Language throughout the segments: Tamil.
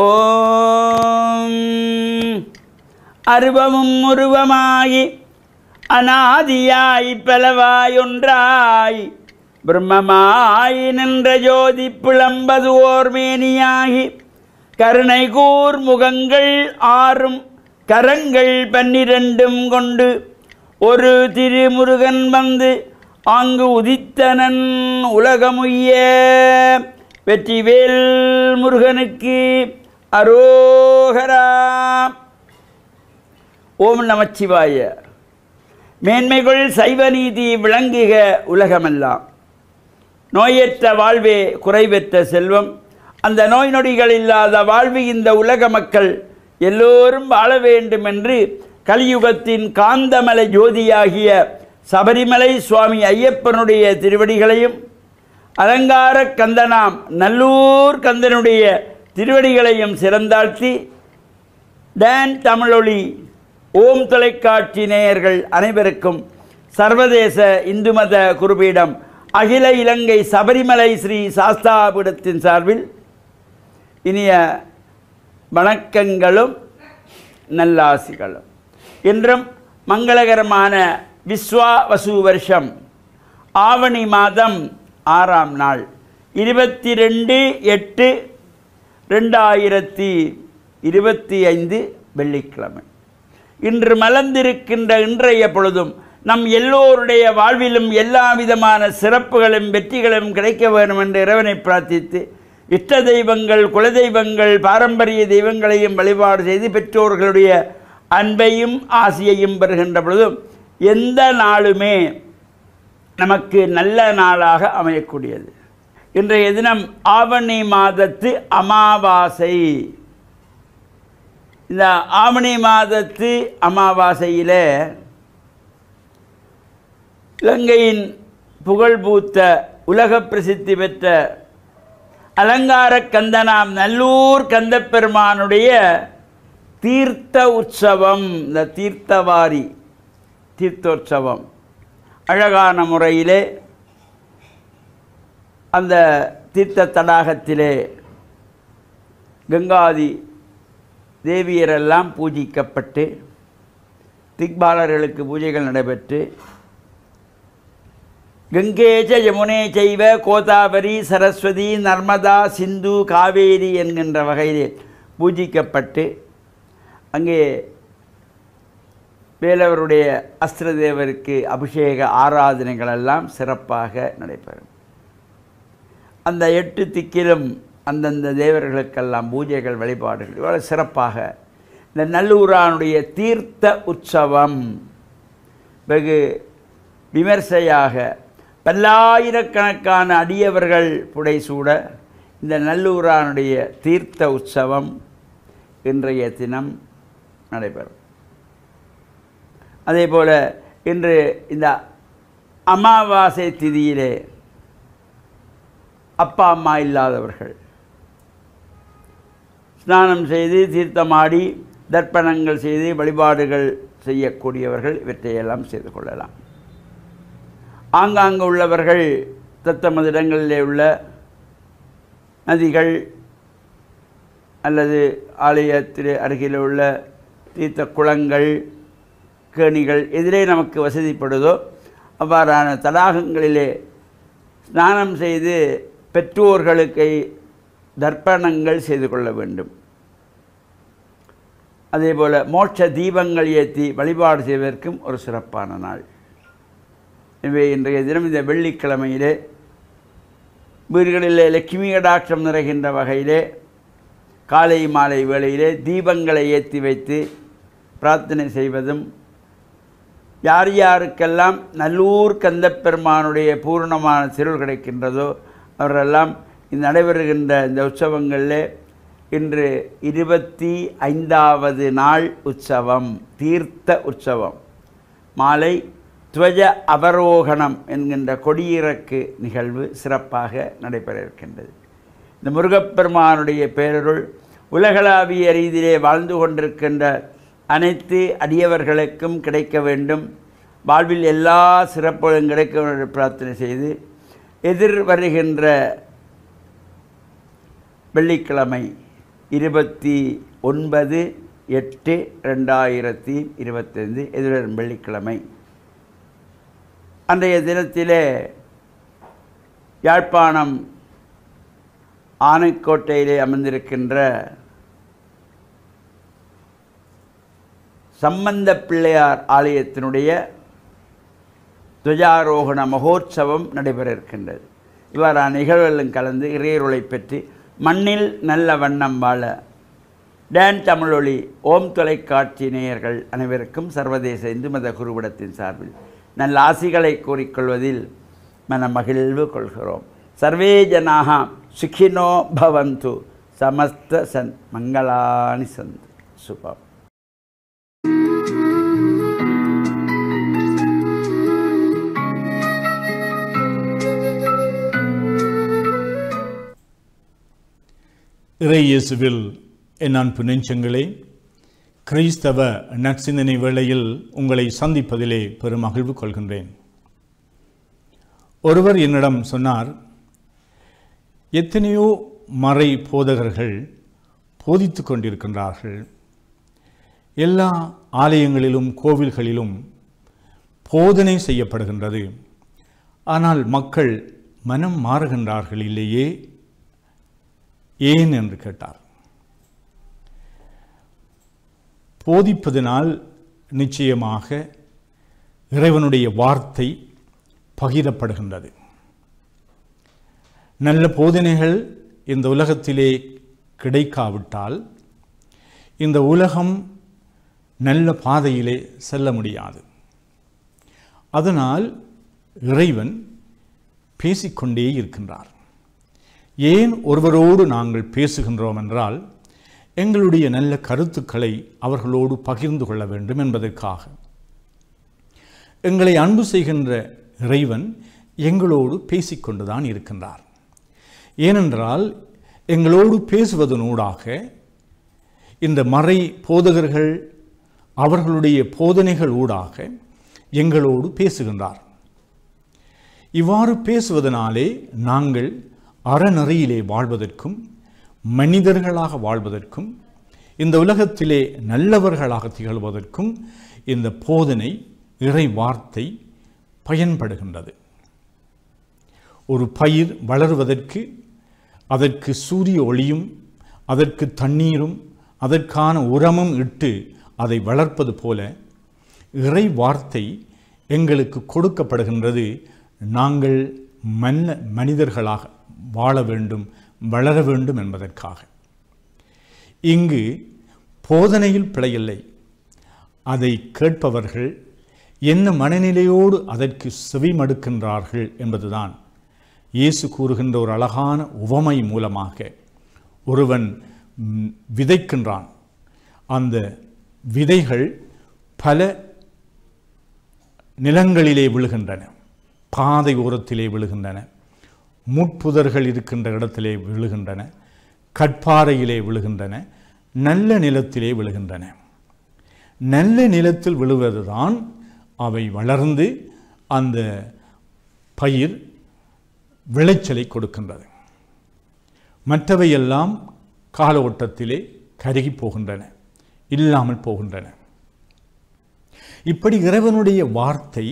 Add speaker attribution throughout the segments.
Speaker 1: ஓம் அருவமும் உருவமாயி அநாதியாய் பலவாயொன்றாய் பிரம்மமாய் நின்ற ஜோதி பிளம்பது ஓர் மேனியாகி கருணை கூர் முகங்கள் ஆறும் கரங்கள் 12 கொண்டு ஒரு திருமுருகன் வந்து அங்கு உதித்தனன் உலகமுய்ய. வெற்றிவேல் முருகனுக்கு அரோகரா. ஓம் நமச்சிவாய. மேன்மைகள் சைவநீதி விளங்குக உலகமெல்லாம். நோயற்ற வாழ்வே குறைவற்ற செல்வம். அந்த நோய் நொடிகள் இல்லாத வாழ்வு இந்த உலக மக்கள் எல்லோரும் வாழ வேண்டும் என்று கலியுகத்தின் காந்தமலை ஜோதியாகிய சபரிமலை சுவாமி ஐயப்பனுடைய திருவடிகளையும் அலங்கார கந்தனாம் நல்லூர் கந்தனுடைய திருவடிகளையும் சிறந்தாழ்த்தி டான் தமிழொலி ஓம் தொலைக்காட்சி நேயர்கள் அனைவருக்கும் சர்வதேச இந்து மத குருபீடம் அகில இலங்கை சபரிமலை ஸ்ரீ சாஸ்தாபீடத்தின் சார்பில் இனிய வணக்கங்களும் நல்லாசிகளும். இன்றும் மங்களகரமான விஸ்வாவசு வருஷம் ஆவணி மாதம் 6ஆம் நாள் 22/8/2025 வெள்ளிக்கிழமை. இன்று மலர்ந்திருக்கின்ற இன்றைய பொழுதும் நம் எல்லோருடைய வாழ்விலும் எல்லா விதமான சிறப்புகளும் வெற்றிகளும் கிடைக்க வேண்டும் என்று இறைவனை பிரார்த்தித்து இஷ்ட தெய்வங்கள் குலதெய்வங்கள் பாரம்பரிய தெய்வங்களையும் வழிபாடு செய்து பெற்றோர்களுடைய அன்பையும் ஆசியையும் பெறுகின்ற பொழுதும் எந்த நாளுமே நமக்கு நல்ல நாளாக அமையக்கூடியது. இன்றைய தினம் ஆவணி மாதத்து அமாவாசை. இந்த ஆவணி மாதத்து அமாவாசையில் இலங்கையின் புகழ்பூத்த உலக பிரசித்தி பெற்ற அலங்கார கந்தனாம் நல்லூர் கந்தப்பெருமானுடைய தீர்த்த உற்சவம், இந்த தீர்த்தவாரி தீர்த்தோற்சவம் அழகான முறையிலே அந்த தீர்த்த தடாகத்திலே கங்காதி தேவியரெல்லாம் பூஜிக்கப்பட்டு திக்பாலர்களுக்கு பூஜைகள் நடைபெற்று கங்கேஜ யமுனே செய்வ கோதாவரி சரஸ்வதி நர்மதா சிந்து காவேரி என்கின்ற வகையிலே பூஜிக்கப்பட்டு அங்கே வேலவருடைய அஸ்திரதேவருக்கு அபிஷேக ஆராதனைகள் எல்லாம் சிறப்பாக நடைபெறும். அந்த 8 திக்கிலும் அந்தந்த தேவர்களுக்கெல்லாம் பூஜைகள் வழிபாடுகள் இவ்வளவு சிறப்பாக இந்த நல்லூரானுடைய தீர்த்த உற்சவம் வெகு விமர்சையாக பல்லாயிரக்கணக்கான அடியவர்கள் புடைசூட இந்த நல்லூரானுடைய தீர்த்த உற்சவம் இன்றைய தினம் நடைபெறும். அதே போல் இன்று இந்த அமாவாசை திதியிலே அப்பா அம்மா இல்லாதவர்கள் ஸ்நானம் செய்து தீர்த்தமாடி தர்ப்பணங்கள் செய்து வழிபாடுகள் செய்யக்கூடியவர்கள் இவற்றையெல்லாம் செய்து கொள்ளலாம். ஆங்காங்கு உள்ளவர்கள் தத்தமது இடங்களிலே உள்ள நதிகள் அல்லது ஆலயத்தில் அருகில் உள்ள தீர்த்த குளங்கள் கேணிகள் எதிரே நமக்கு வசதிப்படுதோ அவ்வாறான தடாகங்களிலே ஸ்நானம் செய்து பெற்றோர்களுக்கு தர்ப்பணங்கள் செய்து கொள்ள வேண்டும். அதேபோல் மோட்ச தீபங்கள் ஏற்றி வழிபாடு செய்வதற்கும் ஒரு சிறப்பான நாள். எனவே இன்றைய தினம் இந்த வெள்ளிக்கிழமையிலே வீடுகளிலே லட்சுமி கடாட்சம் நிறைகின்ற வகையிலே காலை மாலை வேளையிலே தீபங்களை ஏற்றி வைத்து பிரார்த்தனை செய்வதும் யார் யாருக்கெல்லாம் நல்லூர் கந்தப்பெருமானுடைய பூர்ணமான திருள் கிடைக்கின்றதோ அவரெல்லாம் இந்த நடைபெறுகின்ற இந்த உற்சவங்களில் இன்று 25வது நாள் உற்சவம் தீர்த்த உற்சவம். மாலை துவஜ அவரோகணம் என்கின்ற கொடியிறக்கு நிகழ்வு சிறப்பாக நடைபெற இருக்கின்றது. இந்த முருகப்பெருமானுடைய பேரருள் உலகளாவிய ரீதியிலே வாழ்ந்து கொண்டிருக்கின்ற அனைத்து அடியவர்களுக்கும் கிடைக்க வேண்டும். வாழ்வில் எல்லா சிறப்புகளும் கிடைக்க வேண்டும் பிரார்த்தனை செய்து எதிர் வருகின்ற வெள்ளிக்கிழமை 29/8/2025 எதிர்வரும் வெள்ளிக்கிழமை. அன்றைய தினத்திலே யாழ்ப்பாணம் ஆனைக்கோட்டையிலே அமர்ந்திருக்கின்ற சம்பந்த பிள்ளையார் ஆலயத்தினுடைய துவஜாரோகண மகோற்சவம் நடைபெற இருக்கின்றது. இவ்வாறான நிகழ்வுகளும் கலந்து இறையருளை பெற்று மண்ணில் நல்ல வண்ணம் வாழ டான் தமிழொலி ஓம் தொலைக்காட்சி நேயர்கள் அனைவருக்கும் சர்வதேச இந்து மத குருவிடத்தின் சார்பில் நல்ல ஆசிகளை கூறிக்கொள்வதில் மன மகிழ்வு கொள்கிறோம். சர்வே ஜனாக சுகினோ பவந்து சமஸ்த சன் மங்களானி சந்து சுபம்.
Speaker 2: இறை இயேசுவில் என் அன்பு நெஞ்சங்களே, கிறிஸ்தவ நற்சிந்தனை வேளையில் உங்களை சந்திப்பதிலே பெரும் மகிழ்வு கொள்கின்றேன். ஒருவர் என்னிடம் சொன்னார், எத்தனையோ மறை போதகர்கள் போதித்து கொண்டிருக்கின்றார்கள், எல்லா ஆலயங்களிலும் கோவில்களிலும் போதனை செய்யப்படுகின்றது, ஆனால் மக்கள் மனம் மாறுகின்றார்கள் இல்லையே, ஏன் என்று கேட்டார். போதிப்பதனால் நிச்சயமாக இறைவனுடைய வார்த்தை பகிரப்படுகின்றது. நல்ல போதனைகள் இந்த உலகத்திலே கிடைக்காவிட்டால் இந்த உலகம் நல்ல பாதையிலே செல்ல முடியாது. அதனால் இறைவன் பேசிக்கொண்டே இருக்கின்றார். ஏன் ஒருவரோடு நாங்கள் பேசுகின்றோம் என்றால், எங்களுடைய நல்ல கருத்துக்களை அவர்களோடு பகிர்ந்து கொள்ள வேண்டும் என்பதற்காக. எங்களை அன்பு செய்கின்ற இறைவன் எங்களோடு பேசிக்கொண்டுதான் இருக்கின்றார். ஏனென்றால் எங்களோடு பேசுவதனூடாக இந்த மறை போதகர்கள் அவர்களுடைய போதனைகள் ஊடாக எங்களோடு பேசுகின்றார். இவ்வாறு பேசுவதனாலே நாங்கள் அறநெறியிலே வாழ்வதற்கும் மனிதர்களாக வாழ்வதற்கும் இந்த உலகத்திலே நல்லவர்களாக திகழ்வதற்கும் இந்த போதனை இறை வார்த்தை பயன்படுகின்றது. ஒரு பயிர் வளருவதற்கு அதற்கு சூரிய ஒளியும் அதற்கு தண்ணீரும் அதற்கான உரமும் இட்டு அதை வளர்ப்பது போல இறை வார்த்தை எங்களுக்கு கொடுக்கப்படுகின்றது. நாங்கள் மனிதர்களாக வாழ வேண்டும், வளர வேண்டும் என்பதற்காக. இங்கு போதனையில் பிழையில்லை. அதை கேட்பவர்கள் என்ன மனநிலையோடு அதற்கு செவிமடுக்கின்றார்கள் என்பதுதான். இயேசு கூறுகின்ற ஒரு அழகான உவமை மூலமாக ஒருவன் விதைக்கின்றான். அந்த விதைகள் பல நிலங்களிலே விழுகின்றன, பாதை ஓரத்திலே விழுகின்றன, முட்புதர்கள் இருக்கின்ற இடத்திலே விழுகின்றன, கற்பாறையிலே விழுகின்றன, நல்ல நிலத்திலே விழுகின்றன. நல்ல நிலத்தில் விழுவதுதான் அவை வளர்ந்து அந்த பயிர் விளைச்சலை கொடுக்கின்றது. மற்றவையெல்லாம் கால ஓட்டத்திலே கருகி போகின்றன, இல்லாமல் போகின்றன. இப்படி இறைவனுடைய வார்த்தை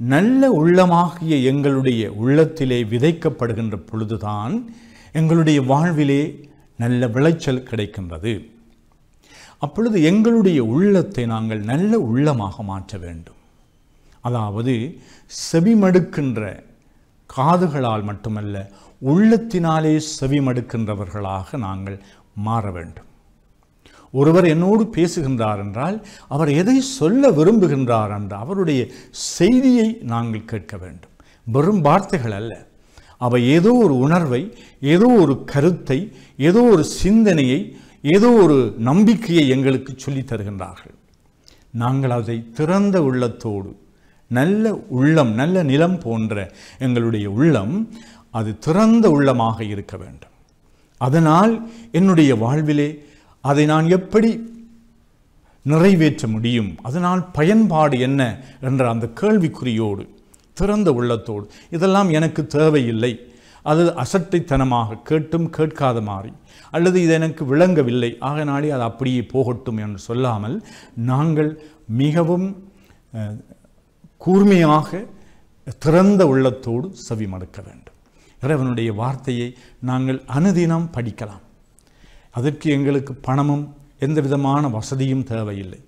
Speaker 2: நல்ல உள்ளமாகிய எங்களுடைய உள்ளத்திலே விதைக்கப்படுகின்ற பொழுதுதான் எங்களுடைய வாழ்விலே நல்ல விளைச்சல் கிடைக்கின்றது. அப்பொழுது எங்களுடைய உள்ளத்தை நாங்கள் நல்ல உள்ளமாக மாற்ற வேண்டும். அதாவது செவிமடுக்கின்ற காதுகளால் மட்டுமல்ல, உள்ளத்தினாலே செவிமடுக்கின்றவர்களாக நாங்கள் மாற வேண்டும். ஒருவர் என்னோடு பேசுகின்றார் என்றால் அவர் எதை சொல்ல விரும்புகின்றார் என்ற அவருடைய செய்தியை நாங்கள் கேட்க வேண்டும். வெறும் வார்த்தைகள் அல்ல, அவை ஏதோ ஒரு உணர்வை, ஏதோ ஒரு கருத்தை, ஏதோ ஒரு சிந்தனையை, ஏதோ ஒரு நம்பிக்கையை எங்களுக்கு சொல்லித் தருகின்றார்கள். நாங்கள் அதை திறந்த உள்ளத்தோடு, நல்ல உள்ளம், நல்ல நிலம் போன்ற எங்களுடைய உள்ளம் அது திறந்த உள்ளமாக இருக்க வேண்டும். அதனால் என்னுடைய வாழ்விலே அதை நான் எப்படி நிறைவேற்ற முடியும், அதனால் பயன்பாடு என்ன என்ற அந்த கேள்விக்குறியோடு, திறந்த உள்ளத்தோடு, இதெல்லாம் எனக்கு தேவையில்லை, அது அசட்டைத்தனமாக கேட்டும் கேட்காத மாறி, அல்லது இது எனக்கு விளங்கவில்லை ஆகனாலே அது அப்படியே போகட்டும் என்று சொல்லாமல் நாங்கள் மிகவும் கூர்மையாக திறந்த உள்ளத்தோடு செவிமடுக்க வேண்டும். இறைவனுடைய வார்த்தையை நாங்கள் அனுதினம் படிக்கலாம். அதற்கு எங்களுக்கு பணமும் எந்த விதமான வசதியும் தேவையில்லை.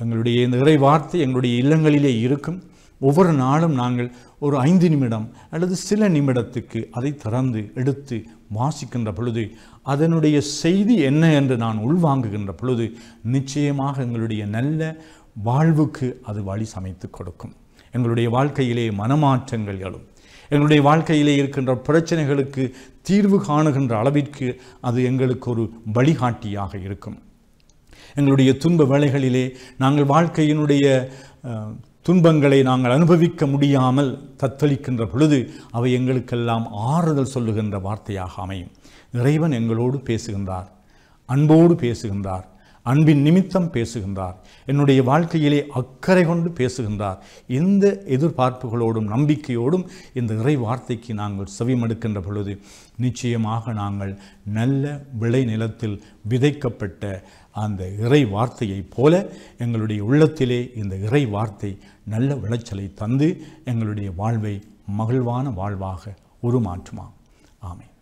Speaker 2: எங்களுடைய இந்த இறை வார்த்தை எங்களுடைய இல்லங்களிலே இருக்கும். ஒவ்வொரு நாளும் நாங்கள் ஒரு 5 நிமிடம் அல்லது சில நிமிடத்துக்கு அதை திறந்து எடுத்து வாசிக்கின்ற பொழுது அதனுடைய செய்தி என்ன என்று நான் உள்வாங்குகின்ற பொழுது நிச்சயமாக எங்களுடைய நல்ல வாழ்வுக்கு அது வழி சமைத்து கொடுக்கும். எங்களுடைய வாழ்க்கையிலே மனமாற்றங்கள் எழும். எங்களுடைய வாழ்க்கையிலே இருக்கின்ற பிரச்சனைகளுக்கு தீர்வு காணுகின்ற அளவிற்கு அது எங்களுக்கு ஒரு வழிகாட்டியாக இருக்கும். எங்களுடைய துன்ப வேளைகளிலே நாங்கள் வாழ்க்கையினுடைய துன்பங்களை நாங்கள் அனுபவிக்க முடியாமல் தத்தளிக்கின்ற பொழுது அவை எங்களுக்கெல்லாம் ஆறுதல் சொல்லுகின்ற வார்த்தையாக அமையும். இறைவன் எங்களோடு பேசுகின்றார், அன்போடு பேசுகின்றார், அன்பின் நிமித்தம் பேசுகின்றார், என்னுடைய வாழ்க்கையிலே அக்கறை கொண்டு பேசுகின்றார். இந்த எதிர்பார்ப்புகளோடும் நம்பிக்கையோடும் இந்த இறை வார்த்தைக்கு நாங்கள் செவிமடுக்கின்ற பொழுது நிச்சயமாக நாங்கள் நல்ல விளை நிலத்தில் விதைக்கப்பட்ட அந்த இறை வார்த்தையைப் போல எங்களுடைய உள்ளத்திலே இந்த இறை வார்த்தை நல்ல விளைச்சலை தந்து எங்களுடைய வாழ்வை மகிழ்வான வாழ்வாக உருமாற்றுமா. ஆமென்.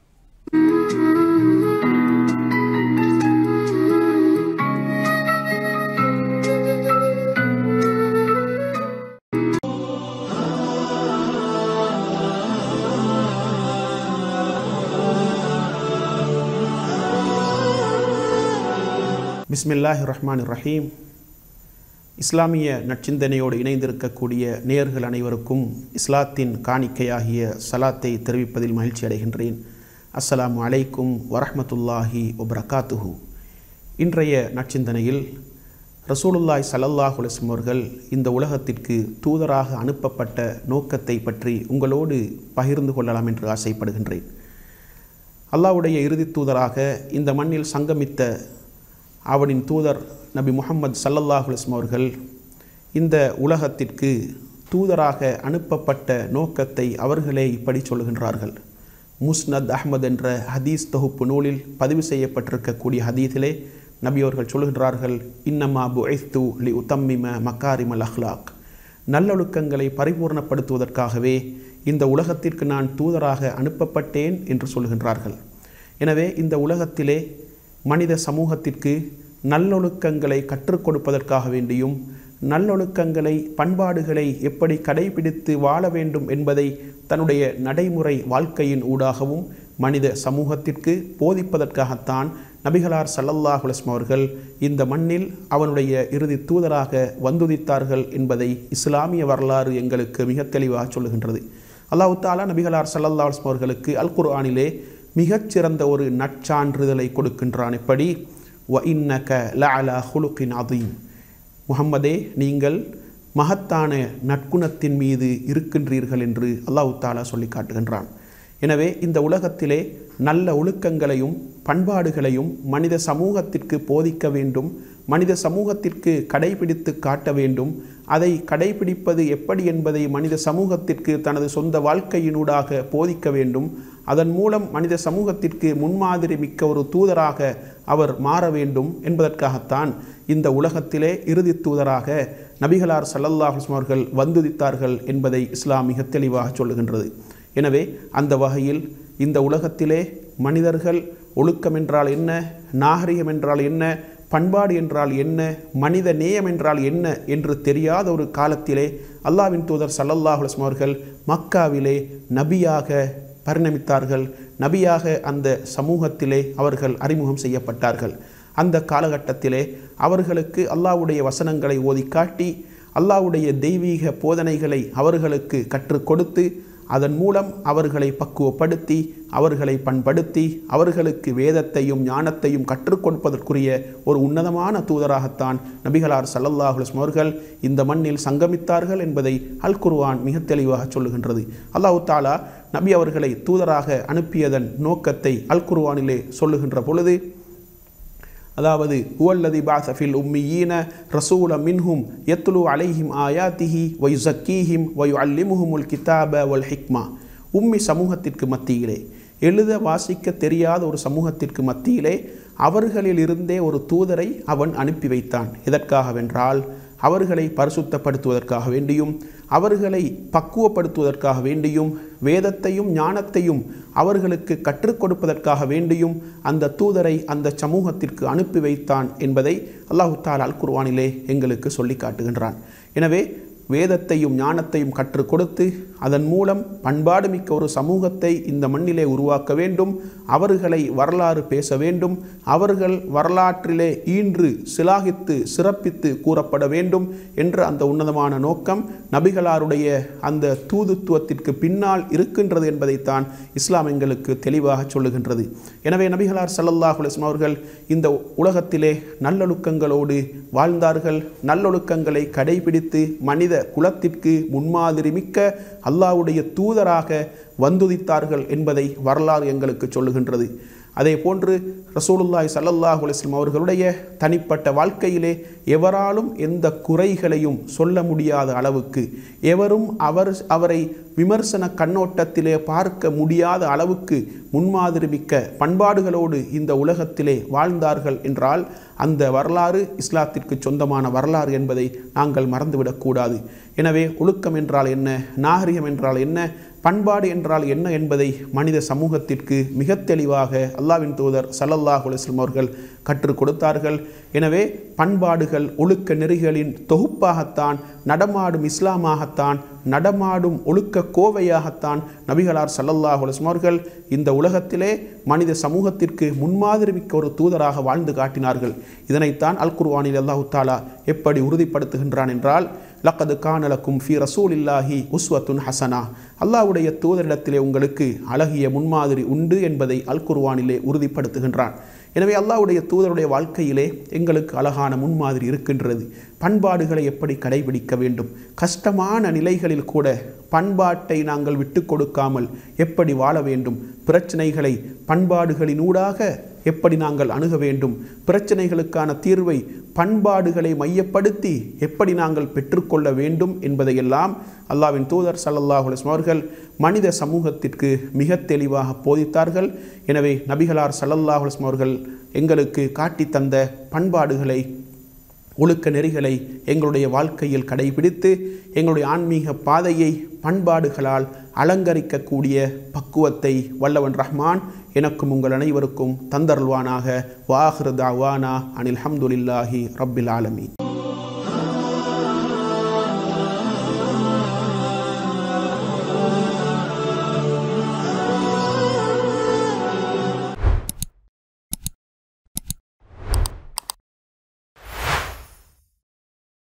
Speaker 3: பிஸ்மில்லாஹிர் ரஹ்மானிர் ரஹீம். இஸ்லாமிய நற்சிந்தனையோடு இணைந்திருக்கக்கூடிய நேயர்கள் அனைவருக்கும் இஸ்லாத்தின் காணிக்கையாகிய சலாத்தை தெரிவிப்பதில் மகிழ்ச்சி அடைகின்றேன். அஸ்ஸலாமு அலைக்கும் வரஹ்மத்துல்லாஹி வபரகாத்துஹு. இன்றைய நற்சிந்தனையில் ரசூலுல்லாஹி ஸல்லல்லாஹு அலைஹி வஸல்லம் அவர்கள் இந்த உலகத்திற்கு தூதராக அனுப்பப்பட்ட நோக்கத்தை பற்றி உங்களோடு பகிர்ந்து கொள்ளலாம் என்று ஆசைப்படுகின்றேன். அல்லாஹ்வுடைய இறுதி தூதராக இந்த மண்ணில் சங்கமித்த அவனின் தூதர் நபி முஹம்மது ஸல்லல்லாஹு அலைஹி வஸல்லம் அவர்கள் இந்த உலகத்திற்கு தூதராக அனுப்பப்பட்ட நோக்கத்தை அவர்களே இப்படி சொல்கின்றார்கள். முஸ்னத் அஹ்மத் என்ற ஹதீஸ் தொகுப்பு நூலில் பதிவு செய்யப்பட்டிருக்கக்கூடிய ஹதீஸிலே நபி அவர்கள் சொல்கின்றார்கள், இன்னமா புஇஸ்து லி உத்தம்மிம மக்காரிமல் அஹ்லாக். நல்லொழுக்கங்களை பரிபூர்ணப்படுத்துவதற்காகவே இந்த உலகத்திற்கு நான் தூதராக அனுப்பப்பட்டேன் என்று சொல்கின்றார்கள். எனவே இந்த உலகத்திலே மனித சமூகத்திற்கு நல்லொழுக்கங்களை கற்றுக் கொடுப்பதற்காக வேண்டியும் நல்லொழுக்கங்களை பண்பாடுகளை எப்படி கடைபிடித்து வாழ வேண்டும் என்பதை தன்னுடைய நடைமுறை வாழ்க்கையின் ஊடாகவும் மனித சமூகத்திற்கு போதிப்பதற்காகத்தான் நபிகளார் ஸல்லல்லாஹு அலைஹி வஸல்லம் அவர்கள் இந்த மண்ணில் அவனுடைய இறுதி தூதராக வந்துதித்தார்கள் என்பதை இஸ்லாமிய வரலாறு எங்களுக்கு மிக தெளிவாக சொல்லுகின்றது. அல்லாஹ் தஆலா நபிகளார் ஸல்லல்லாஹு அலைஹி வஸல்லம் அவர்களுக்கு அல் குர்ஆனிலே மிகச்சிறந்த ஒரு நற்சான்றிதழை கொடுக்கின்றான். எப்படி? வ இன்னக லஅலா ஹுலுகின் அதீம். முஹம்மதே, நீங்கள் மகத்தான நற்குணத்தின் மீது இருக்கின்றீர்கள் என்று அல்லாஹ் தஆலா சொல்லி காட்டுகின்றான். எனவே இந்த உலகத்திலே நல்ல ஒழுக்கங்களையும் பண்பாடுகளையும் மனித சமூகத்திற்கு போதிக்க வேண்டும், மனித சமூகத்திற்கு கடைபிடித்து காட்ட வேண்டும். அதை கடைபிடிப்பது எப்படி என்பதை மனித சமூகத்திற்கு தனது சொந்த வாழ்க்கையினூடாக போதிக்க வேண்டும். அதன் மூலம் மனித சமூகத்திற்கு முன்மாதிரி மிக்க ஒரு தூதராக அவர் மாற வேண்டும் என்பதற்காகத்தான் இந்த உலகத்திலே இறுதி தூதராக நபிகளார் ஸல்லல்லாஹு அலைஹி வஸல்லம் அவர்கள் வந்துதித்தார்கள் என்பதை இஸ்லாம் மிக தெளிவாக சொல்லுகின்றது. எனவே அந்த வகையில் இந்த உலகத்திலே மனிதர்கள் ஒழுக்கம் என்றால் என்ன, நாகரிகம் என்றால் என்ன, பண்பாடு என்றால் என்ன, மனித நேயம் என்றால் என்ன என்று தெரியாத ஒரு காலத்திலே அல்லாஹ்வின் தூதர் ஸல்லல்லாஹு அலைஹி வஸல்லம் அவர்கள் மக்காவிலே நபியாக பரிணமித்தார்கள். நபியாக அந்த சமூகத்திலே அவர்கள் அறிமுகம் செய்யப்பட்டார்கள். அந்த காலகட்டத்திலே அவர்களுக்கு அல்லாஹ்வுடைய வசனங்களை ஓதி காட்டி அல்லாஹ்வுடைய தெய்வீக போதனைகளை அவர்களுக்கு கற்றுக் கொடுத்து அதன் மூலம் அவர்களை பக்குவப்படுத்தி அவர்களை பண்படுத்தி அவர்களுக்கு வேதத்தையும் ஞானத்தையும் கற்றுக் கொடுப்பதற்குரிய ஒரு உன்னதமான தூதராகத்தான் நபிகளார் ஸல்லல்லாஹு அலைஹி வஸல்லம் அவர்கள் இந்த மண்ணில் சங்கமித்தார்கள் என்பதை அல் குர்ஆன் மிக தெளிவாக சொல்லுகின்றது. அல்லாஹ் தஆலா நபி அவர்களை தூதராக அனுப்பியதன் நோக்கத்தை அல் குர்ஆனிலே சொல்லுகின்ற பொழுது, அதாவது ஹுவல்லதி பஅஸ ஃபில் உம்மiyீன ரசூலன் மின்ஹும் யத்லு அலைஹிம் ஆயாத்திஹி வ யுஸக்கீஹிம் வ யுஅல்லிமுஹுமுல் கிதாப வல் ஹிக்மா உம்மி சமூகத்திற்கு மத்தியிலே, எழுத வாசிக்க தெரியாத ஒரு சமூகத்திற்கு மத்தியிலே அவர்களிலிருந்தே ஒரு தூதரை அவன் அனுப்பி வைத்தான். எதற்காகவென்றால் அவர்களை பரிசுத்தப்படுத்துவதற்காக வேண்டியும், அவர்களை பக்குவப்படுத்துவதற்காக வேண்டியும், வேதத்தையும் ஞானத்தையும் அவர்களுக்கு கற்றுக் கொடுப்பதற்காக வேண்டியும் அந்த தூதரை அந்த சமூகத்திற்கு அனுப்பி வைத்தான் என்பதை அல்லாஹு தஆலா அல் குர்ஆனிலே எங்களுக்கு சொல்லி காட்டுகின்றான். எனவே வேதத்தையும் ஞானத்தையும் கற்றுக் கொடுத்து அதன் மூலம் பண்பாடு மிக்க ஒரு சமூகத்தை இந்த மண்ணிலே உருவாக்க வேண்டும். அவர்களை வரலாறு பேச வேண்டும். அவர்கள் வரலாற்றிலே ஈன்று சிலாகித்து சிறப்பித்து கூறப்பட வேண்டும் என்ற அந்த உன்னதமான நோக்கம் நபிகளாருடைய அந்த தூதுத்துவத்திற்கு பின்னால் இருக்கின்றது என்பதைத்தான் இஸ்லாம் எங்களுக்கு தெளிவாக சொல்லுகின்றது. எனவே நபிகளார் ஸல்லல்லாஹு அலைஹி வஸல்லம் அவர்கள் இந்த உலகத்திலே நல்லொழுக்கங்களோடு வாழ்ந்தார்கள். நல்லொழுக்கங்களை கடைபிடித்து மனித குலத்திற்கு முன்மாதிரி மிக்க அல்லாஹ்வுடைய தூதராக வந்துதித்தார்கள் என்பதை வரலாறு எங்களுக்கு சொல்லுகின்றது. அதே போன்று ரசூலுல்லாஹி ஸல்லல்லாஹு அலைஹி வஸல்லம் அவர்களுடைய தனிப்பட்ட வாழ்க்கையிலே எவராலும் எந்த குறைகளையும் சொல்ல முடியாத அளவுக்கு, எவரும் அவரை விமர்சன கண்ணோட்டத்திலே பார்க்க முடியாத அளவுக்கு முன்மாதிரி மிக்க பண்பாடுகளோடு இந்த உலகத்திலே வாழ்ந்தார்கள் என்றால் அந்த வரலாறு இஸ்லாத்திற்கு சொந்தமான வரலாறு என்பதை நாங்கள் மறந்துவிடக்கூடாது. எனவே ஒழுக்கம் என்றால் என்ன, நாகரிகம் என்றால் என்ன, பண்பாடு என்றால் என்ன என்பதை மனித சமூகத்திற்கு மிக தெளிவாக அல்லாஹ்வின் தூதர் ஸல்லல்லாஹு அலைஹி வஸல்லம் அவர்கள் கற்றுக் கொடுத்தார்கள். எனவே பண்பாடுகள் ஒழுக்க நெறிகளின் தொகுப்பாகத்தான், நடமாடும் இஸ்லாமாகத்தான், நடமாடும் ஒழுக்க கோவையாகத்தான் நபிகளார் ஸல்லல்லாஹு அலைஹி வஸல்லம் அவர்கள் இந்த உலகத்திலே மனித சமூகத்திற்கு முன்மாதிரி மிக்க ஒரு தூதராக வாழ்ந்து காட்டினார்கள். இதனைத்தான் அல் குர்ஆனில் அல்லாஹு தஆலா எப்படி உறுதிப்படுத்துகின்றான் என்றால், லக்கது கான லக்கும் ஃபீ ரசூலில்லாஹி உஸ்வத்துன் ஹசனா, அல்லாஹ்வுடைய தூதரிடத்திலே உங்களுக்கு அழகிய முன்மாதிரி உண்டு என்பதை அல் குர்ஆனிலே உறுதிப்படுத்துகின்றான். எனவே அல்லாஹ்வுடைய தூதருடைய வாழ்க்கையிலே எங்களுக்கு அழகான முன்மாதிரி இருக்கின்றது. பண்பாடுகளை எப்படி கடைபிடிக்க வேண்டும், கஷ்டமான நிலைகளில் கூட பண்பாட்டை நாங்கள் விட்டு கொடுக்காமல் எப்படி வாழ வேண்டும், பிரச்சனைகளை பண்பாடுகளினூடாக எப்படி நாங்கள் அணுக வேண்டும், பிரச்சனைகளுக்கான தீர்வை பண்பாடுகளை மையப்படுத்தி எப்படி நாங்கள் பெற்றுக்கொள்ள வேண்டும் என்பதையெல்லாம் அல்லாஹ்வின் தூதர் ஸல்லல்லாஹு அலைஹி வஸல்லம் அவர்கள் மனித சமூகத்திற்கு மிக தெளிவாக போதித்தார்கள். எனவே நபிகளார் ஸல்லல்லாஹு அலைஹி வஸல்லம் அவர்கள் எங்களுக்கு காட்டி தந்த பண்பாடுகளை, ஒழுக்க நெறிகளை எங்களுடைய வாழ்க்கையில் கடைபிடித்து எங்களுடைய ஆன்மீக பாதையை பண்பாடுகளால் அலங்கரிக்கக்கூடிய பக்குவத்தை வல்லவன் ரஹ்மான் எனக்கும் உங்கள் அனைவருக்கும் தந்தருள்வானாக. வாஹிரு தாவானா அனில் ஹம்துலில்லாஹி ரப்பில் ஆலமீன்.